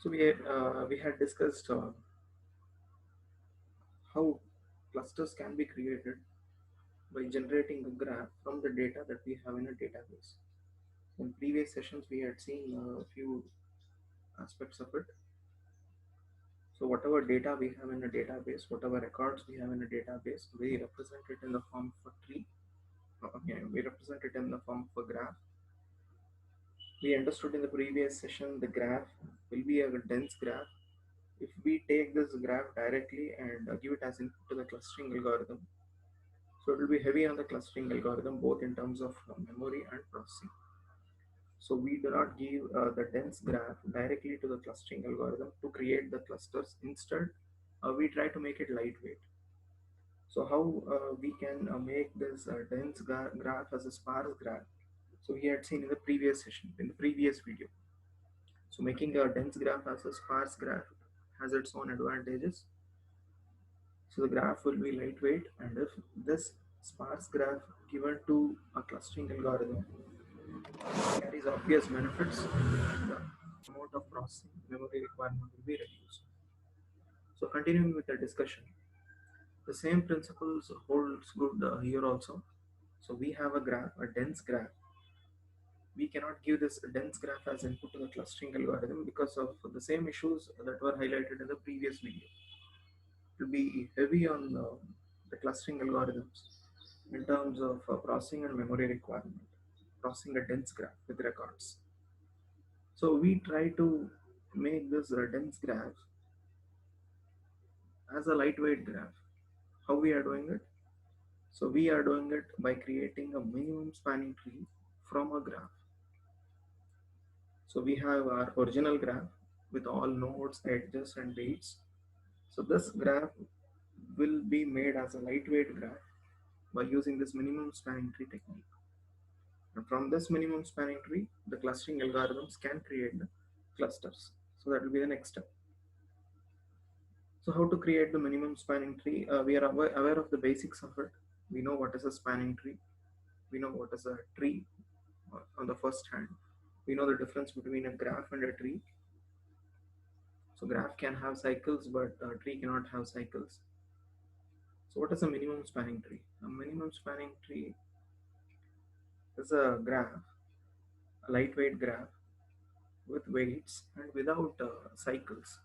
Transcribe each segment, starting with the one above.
So we had discussed how clusters can be created by generating a graph from the data that we have in a database. In previous sessions, we had seen a few aspects of it. So whatever data we have in a database, whatever records we have in a database, we represent it in the form of a tree. We represent it in the form of a graph. We understood in the previous session the graph will be a dense graph. If we take this graph directly and give it as input to the clustering algorithm, so it will be heavy on the clustering algorithm both in terms of memory and processing. So we do not give the dense graph directly to the clustering algorithm to create the clusters. Instead, we try to make it lightweight. So how we can make this dense graph as a sparse graph? So we had seen in the previous session, in the previous video. So making a dense graph as a sparse graph has its own advantages. So the graph will be lightweight, and if this sparse graph given to a clustering algorithm carries obvious benefits, the amount of processing memory requirement will be reduced. So continuing with the discussion, the same principles holds good here also. So we have a graph, a dense graph. We cannot give this dense graph as input to the clustering algorithm because of the same issues that were highlighted in the previous video. It will be heavy on the clustering algorithms in terms of processing and memory requirement, processing a dense graph with records. So we try to make this dense graph as a lightweight graph. How we are doing it? So we are doing it by creating a minimum spanning tree from a graph. So we have our original graph with all nodes, edges and weights. So this graph will be made as a lightweight graph by using this minimum spanning tree technique. And from this minimum spanning tree, the clustering algorithms can create the clusters. So that will be the next step. So how to create the minimum spanning tree? We are aware of the basics of it. We know what is a spanning tree. We know what is a tree on the first hand. We know the difference between a graph and a tree. So graph can have cycles, but a tree cannot have cycles. So what is a minimum spanning tree? A minimum spanning tree is a graph, a lightweight graph with weights and without cycles.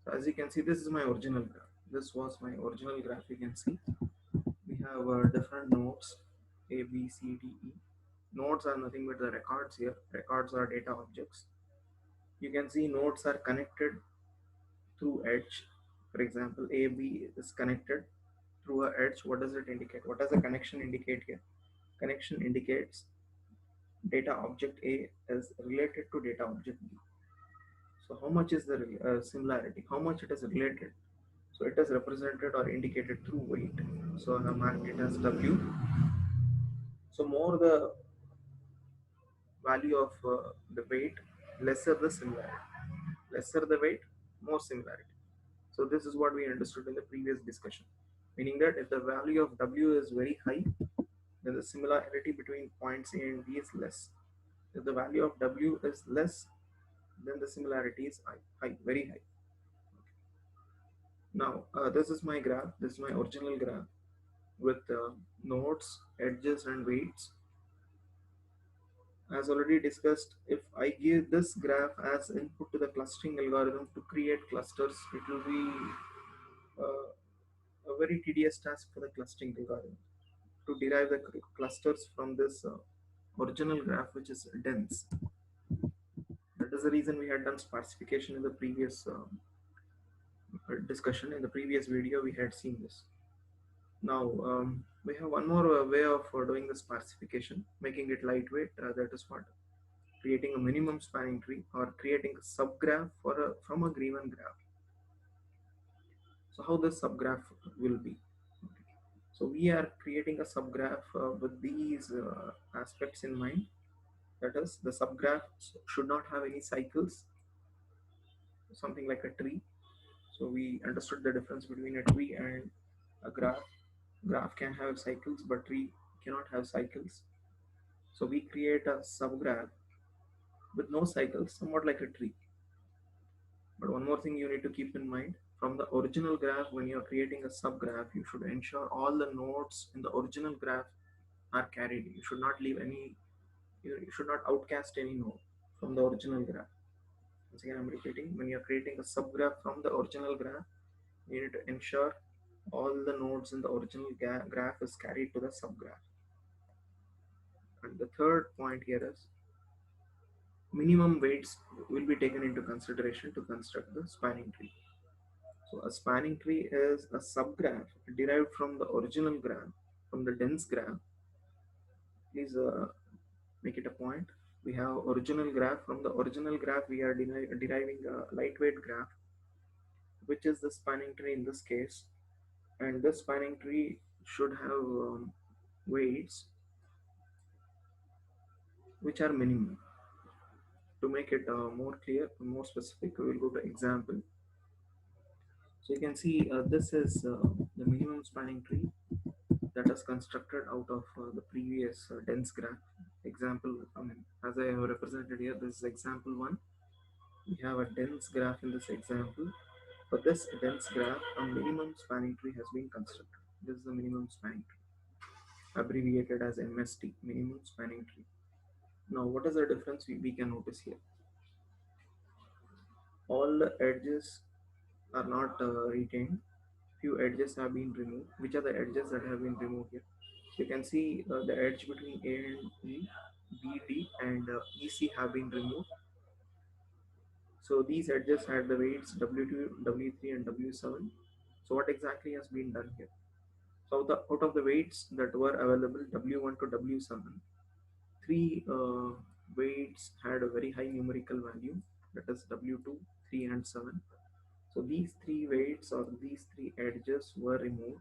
So as you can see, this is my original graph. This was my original graph. You can see we have different nodes A, B, C, D, E. Nodes are nothing but the records here. Records are data objects. You can see nodes are connected through edge. For example, A, B is connected through a edge. What does it indicate? What does the connection indicate here? Connection indicates data object A is related to data object B. So how much is the similarity? How much it is related? So it is represented or indicated through weight. So I have marked it as W. So more the value of the weight, lesser the similarity. Lesser the weight, more similarity. So this is what we understood in the previous discussion. Meaning that if the value of W is very high, then the similarity between points A and B is less. If the value of W is less, then the similarity is high, very high. Now, this is my graph. This is my original graph with nodes, edges, and weights. As already discussed, if I give this graph as input to the clustering algorithm to create clusters, it will be a very tedious task for the clustering algorithm to derive the clusters from this original graph, which is dense. That is the reason we had done sparsification in the previous discussion. In the previous video, we had seen this. Now, we have one more way of doing the sparsification, making it lightweight. That is what? Creating a minimum spanning tree or creating a subgraph from a given graph. So how this subgraph will be? So we are creating a subgraph with these aspects in mind. That is, the subgraph should not have any cycles, something like a tree. So we understood the difference between a tree and a graph. Graph can have cycles, but tree cannot have cycles. So we create a subgraph with no cycles, somewhat like a tree. But one more thing you need to keep in mind, from the original graph, when you're creating a subgraph, you should ensure all the nodes in the original graph are carried. You should not leave any, you should not outcast any node from the original graph. Once again, I'm repeating, when you're creating a subgraph from the original graph, you need to ensure all the nodes in the original graph is carried to the subgraph. And the third point here is minimum weights will be taken into consideration to construct the spanning tree. So a spanning tree is a subgraph derived from the original graph, from the dense graph. Please make it a point. We have original graph. From the original graph, we are deriving a lightweight graph, which is the spanning tree in this case. And this spanning tree should have weights which are minimum. To make it more clear, more specific, we will go to example. So you can see this is the minimum spanning tree that is constructed out of the previous dense graph. Example, as I have represented here, this is example 1. We have a dense graph in this example. For this dense graph, a minimum spanning tree has been constructed. This is the minimum spanning tree, abbreviated as MST, minimum spanning tree. Now, what is the difference we can notice here? All the edges are not retained. Few edges have been removed. Which are the edges that have been removed here? You can see the edge between A and E, BD and EC have been removed. So these edges had the weights W2, W3 and W7. So what exactly has been done here? So out of the weights that were available, W1 to W7, three weights had a very high numerical value, that is W2, 3 and 7. So these three weights or these three edges were removed.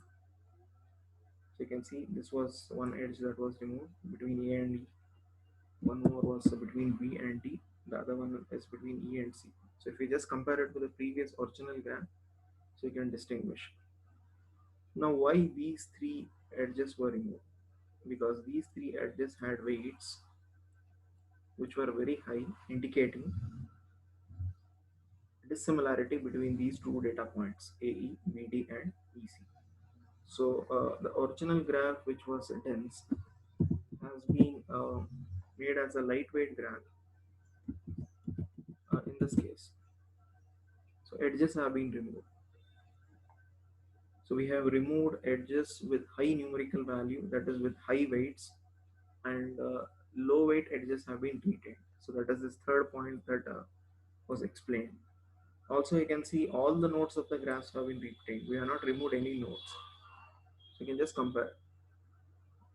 So you can see this was one edge that was removed between A and E. One more was between B and D. The other one is between E and C. So if you just compare it with the previous original graph, so you can distinguish. Now why these three edges were removed? Because these three edges had weights which were very high, indicating dissimilarity between these two data points, AE, BD and EC. So the original graph, which was dense, has been made as a lightweight graph in this case. So edges have been removed. So we have removed edges with high numerical value, that is with high weights, and low weight edges have been retained. So that is this third point that was explained. Also, you can see all the nodes of the graphs have been retained. We have not removed any nodes. So you can just compare.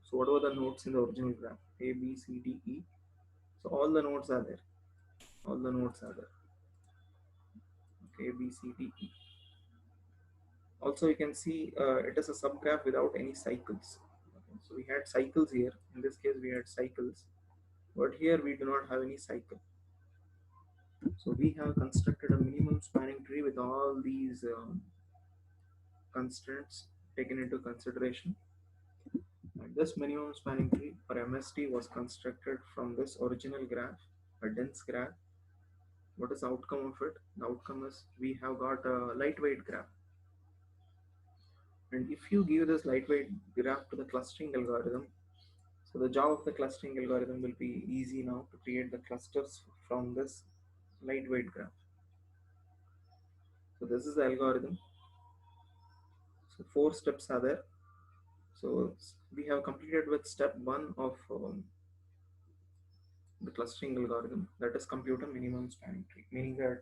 So what were the nodes in the original graph? A, B, C, D, E. So all the nodes are there. All the nodes are there. Okay, A, B, C, D, E. Also, you can see it is a subgraph without any cycles. Okay, so we had cycles here. In this case, we had cycles, but here we do not have any cycle. So we have constructed a minimum spanning tree with all these constraints taken into consideration. And this minimum spanning tree for MST was constructed from this original graph, a dense graph. What is the outcome of it? The outcome is we have got a lightweight graph. And if you give this lightweight graph to the clustering algorithm, so the job of the clustering algorithm will be easy now to create the clusters from this lightweight graph. So this is the algorithm. So 4 steps are there. So we have completed with step 1 of the clustering algorithm, that is compute a minimum spanning tree, meaning that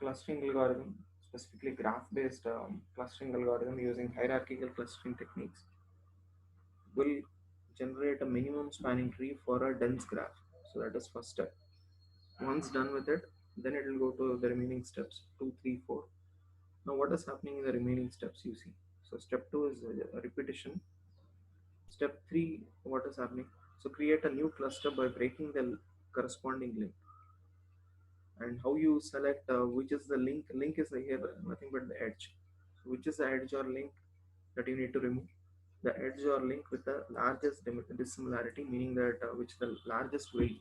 clustering algorithm, specifically graph-based clustering algorithm using hierarchical clustering techniques, will generate a minimum spanning tree for a dense graph. So that is first step. Once done with it, then it will go to the remaining steps 2, 3, 4. Now what is happening in the remaining steps you see? So step 2 is a repetition. Step 3, what is happening? So create a new cluster by breaking the corresponding link. And how you select which is the link is here nothing but the edge. So which is the edge or link that you need to remove? The edge or link with the largest dissimilarity, meaning that which is the largest weight.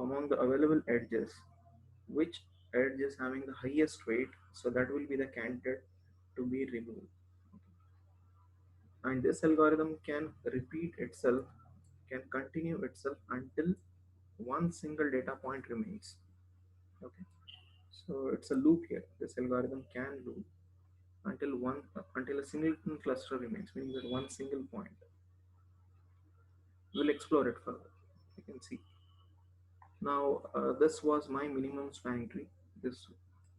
So among the available edges, which edge is having the highest weight, so that will be the candidate to be removed. And this algorithm can repeat itself, can continue itself until one single data point remains. Okay, so it's a loop here. This algorithm can loop until a singleton cluster remains, meaning that one single point. We'll explore it further. You can see. Now this was my minimum spanning tree. This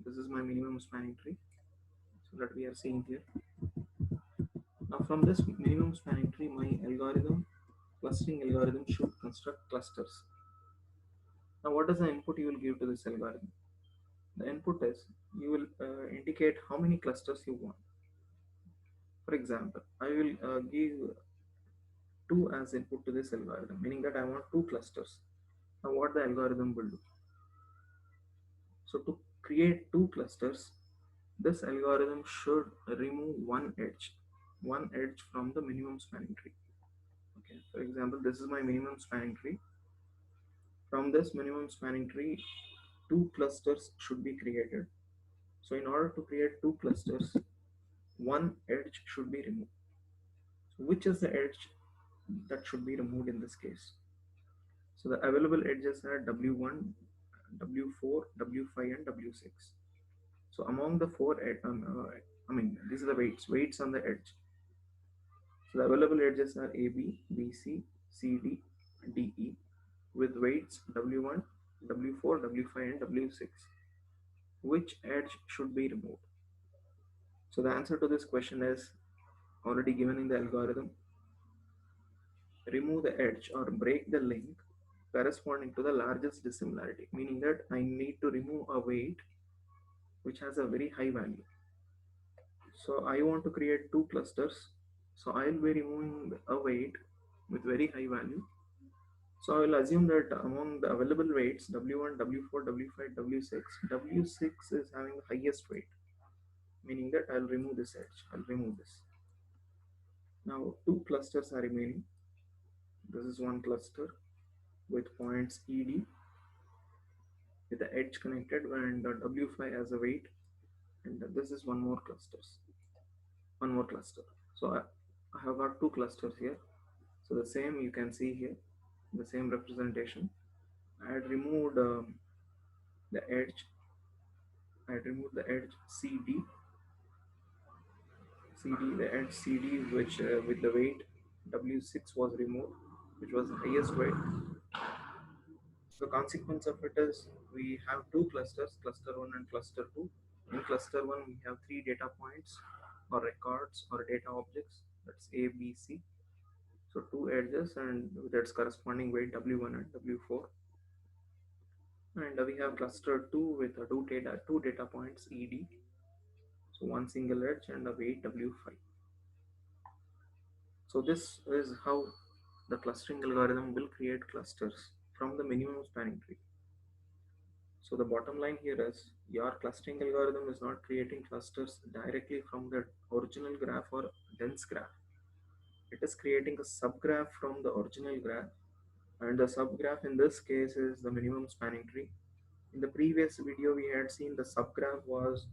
is my minimum spanning tree. So that we are seeing here. Now from this minimum spanning tree, my algorithm, clustering algorithm, should construct clusters. Now what is the input you will give to this algorithm? The input is you will indicate how many clusters you want. For example, I will give 2 as input to this algorithm, meaning that I want 2 clusters. Now what the algorithm will do? So to create 2 clusters, this algorithm should remove one edge from the minimum spanning tree. Okay, for example, this is my minimum spanning tree. From this minimum spanning tree, 2 clusters should be created. So in order to create 2 clusters, one edge should be removed. So which is the edge that should be removed in this case? So the available edges are W1, W4, W5 and W6. So among the I mean, these are the weights on the edge. So the available edges are AB, BC, CD, DE with weights W1, W4, W5 and W6. Which edge should be removed? So the answer to this question is already given in the algorithm. Remove the edge or break the link corresponding to the largest dissimilarity, meaning that I need to remove a weight which has a very high value. So I want to create 2 clusters. So I will be removing a weight with very high value. So I will assume that among the available weights, W1, W4, W5, W6, W6 is having the highest weight, meaning that I'll remove this edge. I'll remove this. Now 2 clusters are remaining. This is one cluster with points ED with the edge connected and W5 as a weight, and this is one more cluster. So I have got 2 clusters here. So the same you can see here, the same representation. I had removed the edge. I had removed the edge the edge CD, which with the weight W6 was removed, which was the highest weight. The consequence of it is we have 2 clusters, cluster 1 and cluster 2. In cluster 1, we have 3 data points or records or data objects, that's A, B, C. So 2 edges and with its corresponding weight W1 and W4. And we have cluster 2 with two data points ED. So one single edge and a weight W5. So this is how the clustering algorithm will create clusters from the minimum spanning tree. So the bottom line here is your clustering algorithm is not creating clusters directly from the original graph or dense graph. It is creating a subgraph from the original graph, and the subgraph in this case is the minimum spanning tree. In the previous video we had seen the subgraph was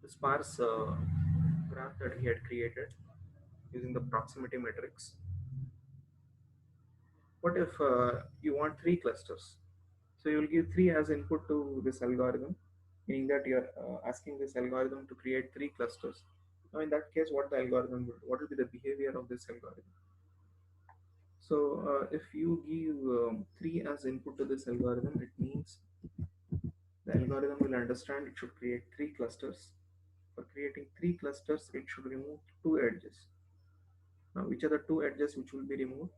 the sparse graph that we had created using the proximity matrix. What if you want 3 clusters? So you will give 3 as input to this algorithm, meaning that you are asking this algorithm to create 3 clusters. Now in that case, what will be the behavior of this algorithm? So if you give 3 as input to this algorithm, it means the algorithm will understand it should create 3 clusters. For creating 3 clusters, it should remove 2 edges. Now which are the 2 edges which will be removed?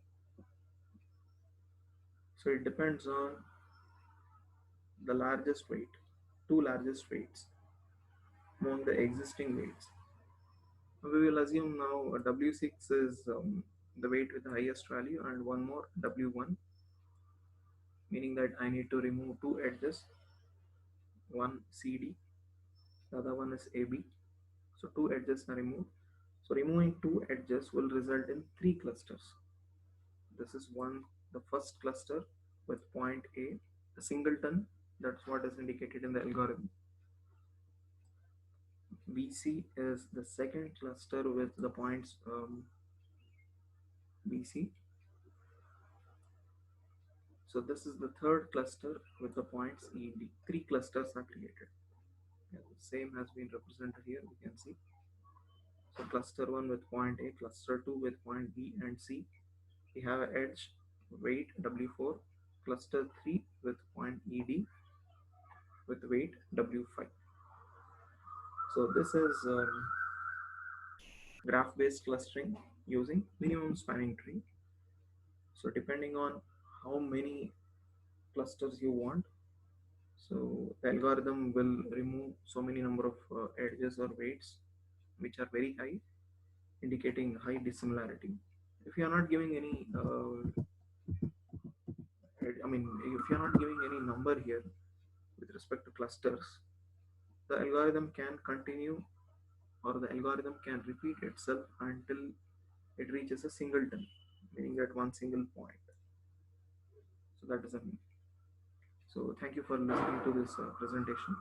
So it depends on the largest weight, 2 largest weights among the existing weights. We will assume now W6 is the weight with the highest value and one more W1, meaning that I need to remove 2 edges, one CD, the other one is AB. So 2 edges are removed. So removing 2 edges will result in 3 clusters. This is the first cluster, with point A, a singleton, that's what is indicated in the algorithm. BC is the second cluster with the points BC. So this is the third cluster with the points ED. Three clusters are created. Yeah, the same has been represented here, we can see. So cluster 1 with point A, cluster 2 with point B and C. We have an edge weight W4, cluster 3 with point ED with weight W5. So this is graph-based clustering using minimum spanning tree. So depending on how many clusters you want, so the algorithm will remove so many number of edges or weights which are very high, indicating high dissimilarity. If you are not giving any, if you are not giving any number here with respect to clusters, the algorithm can continue or the algorithm can repeat itself until it reaches a singleton, meaning at one single point. So that is a mean. So thank you for listening to this presentation.